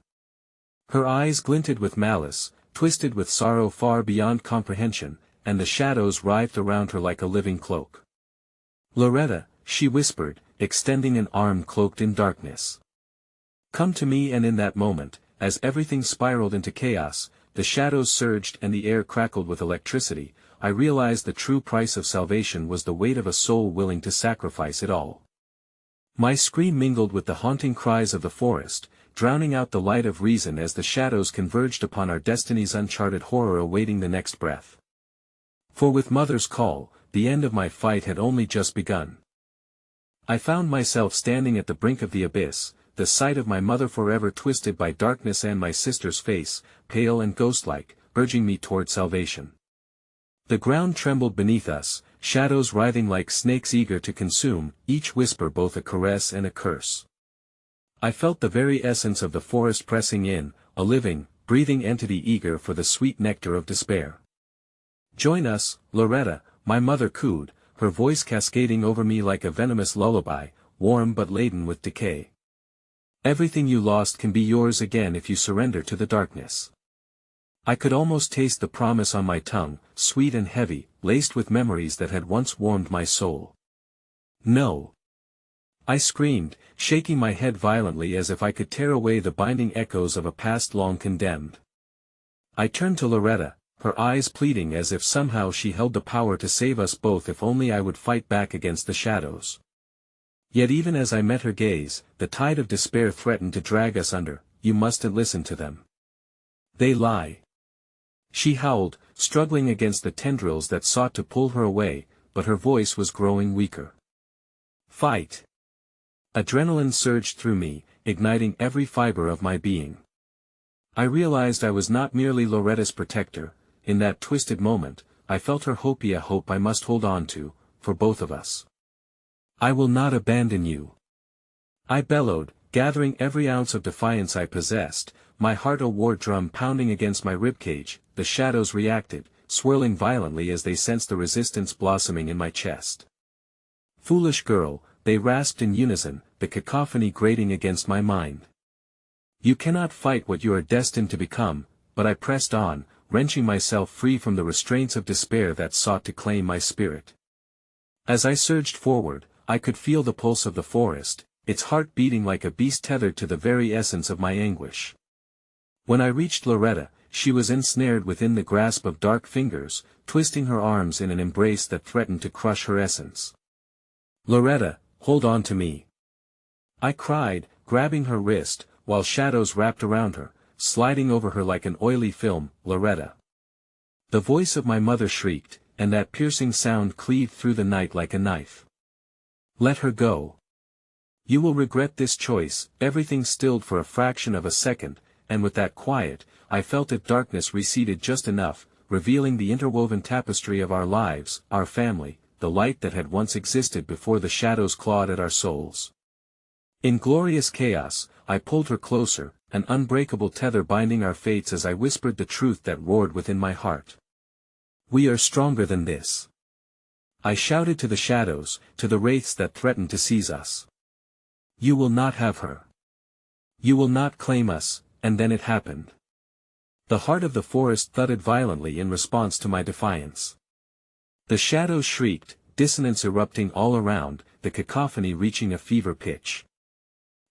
Her eyes glinted with malice, twisted with sorrow far beyond comprehension, and the shadows writhed around her like a living cloak. Loretta, she whispered, extending an arm cloaked in darkness. Come to me. And in that moment, as everything spiraled into chaos, the shadows surged and the air crackled with electricity, I realized the true price of salvation was the weight of a soul willing to sacrifice it all. My scream mingled with the haunting cries of the forest, drowning out the light of reason as the shadows converged upon our destiny's uncharted horror awaiting the next breath. For with Mother's call, the end of my fight had only just begun. I found myself standing at the brink of the abyss, the sight of my mother forever twisted by darkness and my sister's face, pale and ghostlike, urging me toward salvation. The ground trembled beneath us, shadows writhing like snakes eager to consume, each whisper both a caress and a curse. I felt the very essence of the forest pressing in, a living, breathing entity eager for the sweet nectar of despair. "Join us, Loretta," my mother cooed, her voice cascading over me like a venomous lullaby, warm but laden with decay. "Everything you lost can be yours again if you surrender to the darkness." I could almost taste the promise on my tongue, sweet and heavy, laced with memories that had once warmed my soul. "No!" I screamed, shaking my head violently as if I could tear away the binding echoes of a past long condemned. I turned to Loretta, her eyes pleading as if somehow she held the power to save us both if only I would fight back against the shadows. Yet even as I met her gaze, the tide of despair threatened to drag us under. "You mustn't listen to them. They lie." She howled, struggling against the tendrils that sought to pull her away, but her voice was growing weaker. "Fight!" Adrenaline surged through me, igniting every fiber of my being. I realized I was not merely Loretta's protector. In that twisted moment, I felt her hope, a hope I must hold on to, for both of us. "I will not abandon you," I bellowed, gathering every ounce of defiance I possessed, my heart a war drum pounding against my ribcage. The shadows reacted, swirling violently as they sensed the resistance blossoming in my chest. "Foolish girl," they rasped in unison, the cacophony grating against my mind. "You cannot fight what you are destined to become," but I pressed on, wrenching myself free from the restraints of despair that sought to claim my spirit. As I surged forward, I could feel the pulse of the forest, its heart beating like a beast tethered to the very essence of my anguish. When I reached Loretta, she was ensnared within the grasp of dark fingers, twisting her arms in an embrace that threatened to crush her essence. "Loretta, hold on to me!" I cried, grabbing her wrist, while shadows wrapped around her, sliding over her like an oily film. "Loretta!" The voice of my mother shrieked, and that piercing sound cleaved through the night like a knife. "Let her go. You will regret this choice." Everything stilled for a fraction of a second, and with that quiet, I felt that darkness receded just enough, revealing the interwoven tapestry of our lives, our family, the light that had once existed before the shadows clawed at our souls. In glorious chaos, I pulled her closer, an unbreakable tether binding our fates as I whispered the truth that roared within my heart. "We are stronger than this." I shouted to the shadows, to the wraiths that threatened to seize us. "You will not have her. You will not claim us." And then it happened. The heart of the forest thudded violently in response to my defiance. The shadows shrieked, dissonance erupting all around, the cacophony reaching a fever pitch.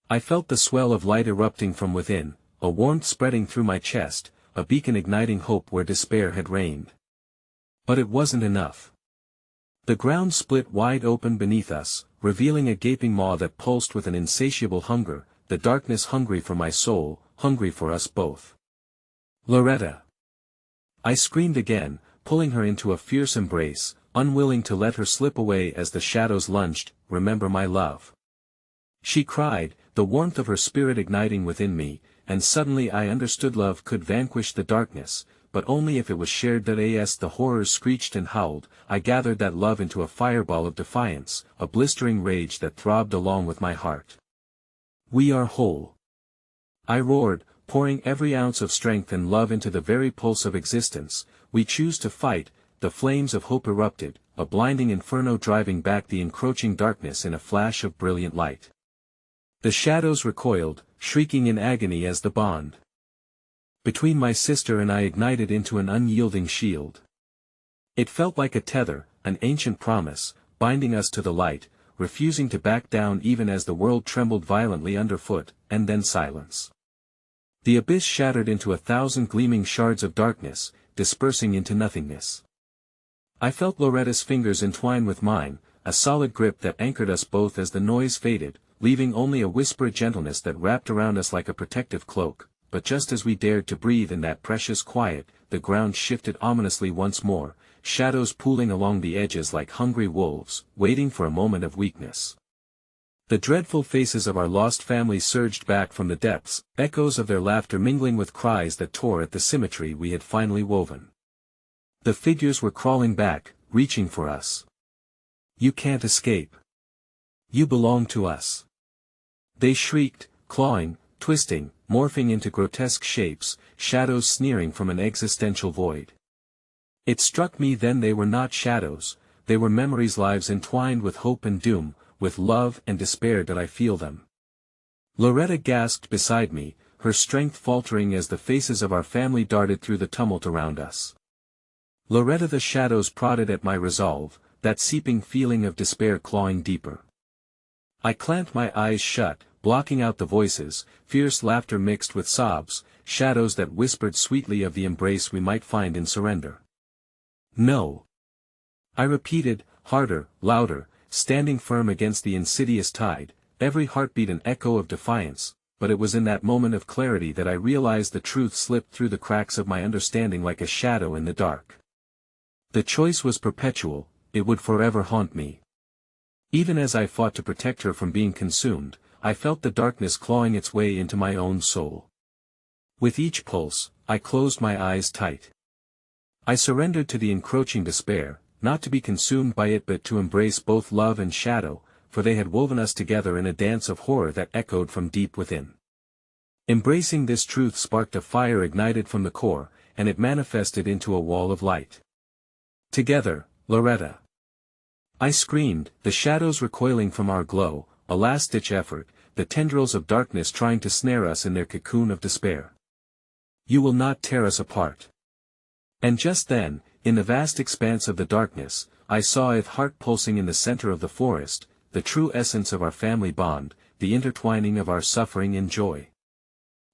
I felt the swell of light erupting from within, a warmth spreading through my chest, a beacon igniting hope where despair had reigned. But it wasn't enough. The ground split wide open beneath us, revealing a gaping maw that pulsed with an insatiable hunger, the darkness hungry for my soul, hungry for us both. "Loretta!" I screamed again, pulling her into a fierce embrace, unwilling to let her slip away as the shadows lunged. "Remember my love!" she cried, the warmth of her spirit igniting within me, and suddenly I understood love could vanquish the darkness, but only if it was shared. As the horrors screeched and howled, I gathered that love into a fireball of defiance, a blistering rage that throbbed along with my heart. "We are whole!" I roared, pouring every ounce of strength and love into the very pulse of existence. "We choose to fight." The flames of hope erupted, a blinding inferno driving back the encroaching darkness in a flash of brilliant light. The shadows recoiled, shrieking in agony as the bond between my sister and I ignited into an unyielding shield. It felt like a tether, an ancient promise, binding us to the light, refusing to back down even as the world trembled violently underfoot. And then silence. The abyss shattered into 1,000 gleaming shards of darkness, dispersing into nothingness. I felt Loretta's fingers entwine with mine, a solid grip that anchored us both as the noise faded, leaving only a whispered gentleness that wrapped around us like a protective cloak. But just as we dared to breathe in that precious quiet, the ground shifted ominously once more, shadows pooling along the edges like hungry wolves, waiting for a moment of weakness. The dreadful faces of our lost family surged back from the depths, echoes of their laughter mingling with cries that tore at the symmetry we had finally woven. The figures were crawling back, reaching for us. You can't escape. You belong to us. They shrieked, clawing, twisting, morphing into grotesque shapes, shadows sneering from an existential void. It struck me then they were not shadows, they were memories, lives entwined with hope and doom, with love and despair. Did I feel them? Loretta gasped beside me, her strength faltering as the faces of our family darted through the tumult around us. Loretta, the shadows prodded at my resolve, that seeping feeling of despair clawing deeper. I clamped my eyes shut, blocking out the voices, fierce laughter mixed with sobs, shadows that whispered sweetly of the embrace we might find in surrender. No. I repeated, harder, louder, standing firm against the insidious tide, every heartbeat an echo of defiance, but it was in that moment of clarity that I realized the truth slipped through the cracks of my understanding like a shadow in the dark. The choice was perpetual, it would forever haunt me. Even as I fought to protect her from being consumed, I felt the darkness clawing its way into my own soul. With each pulse, I closed my eyes tight. I surrendered to the encroaching despair, not to be consumed by it but to embrace both love and shadow, for they had woven us together in a dance of horror that echoed from deep within. Embracing this truth sparked a fire ignited from the core, and it manifested into a wall of light. Together, Loretta. I screamed, the shadows recoiling from our glow, a last-ditch effort, the tendrils of darkness trying to snare us in their cocoon of despair. You will not tear us apart. And just then, in the vast expanse of the darkness, I saw it, heart pulsing in the center of the forest, the true essence of our family bond, the intertwining of our suffering and joy.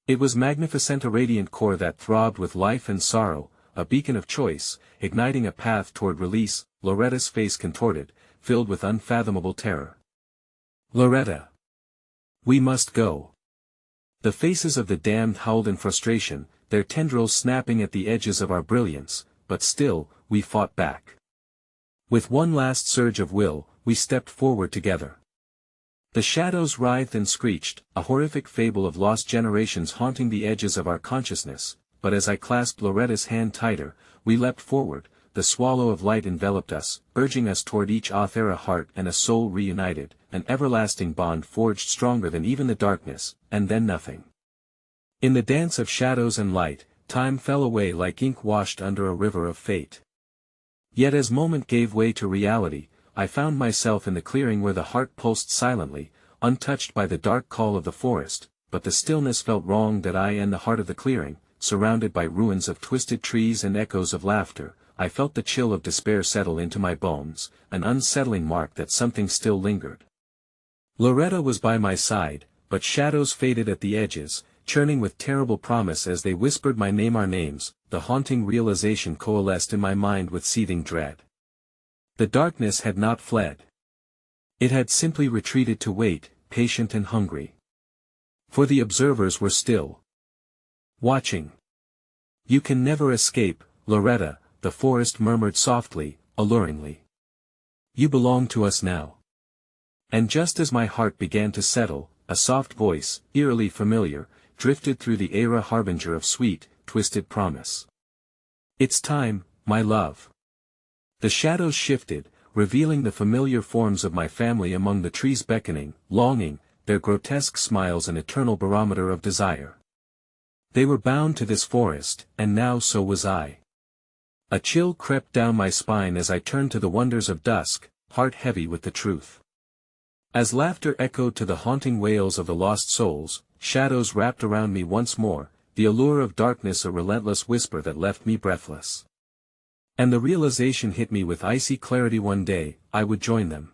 It was magnificent, a radiant core that throbbed with life and sorrow, a beacon of choice, igniting a path toward release. Loretta's face contorted, filled with unfathomable terror. Loretta. We must go. The faces of the damned howled in frustration, their tendrils snapping at the edges of our brilliance, but still, we fought back. With one last surge of will, we stepped forward together. The shadows writhed and screeched, a horrific fable of lost generations haunting the edges of our consciousness, but as I clasped Loretta's hand tighter, we leapt forward. The swallow of light enveloped us, urging us toward each other, a heart and a soul reunited, an everlasting bond forged stronger than even the darkness, and then nothing. In the dance of shadows and light, time fell away like ink washed under a river of fate. Yet as moment gave way to reality, I found myself in the clearing where the heart pulsed silently, untouched by the dark call of the forest, but the stillness felt wrong. That I in the heart of the clearing, surrounded by ruins of twisted trees and echoes of laughter, I felt the chill of despair settle into my bones, an unsettling mark that something still lingered. Loretta was by my side, but shadows faded at the edges, churning with terrible promise as they whispered my name, our names. The haunting realization coalesced in my mind with seething dread. The darkness had not fled. It had simply retreated to wait, patient and hungry. For the observers were still watching. You can never escape, Loretta, the forest murmured softly, alluringly. You belong to us now. And just as my heart began to settle, a soft voice, eerily familiar, drifted through the air, a harbinger of sweet, twisted promise. It's time, my love. The shadows shifted, revealing the familiar forms of my family among the trees, beckoning, longing, their grotesque smiles an eternal barometer of desire. They were bound to this forest, and now so was I. A chill crept down my spine as I turned to the wonders of dusk, heart heavy with the truth. As laughter echoed to the haunting wails of the lost souls, shadows wrapped around me once more, the allure of darkness a relentless whisper that left me breathless. And the realization hit me with icy clarity: one day, I would join them.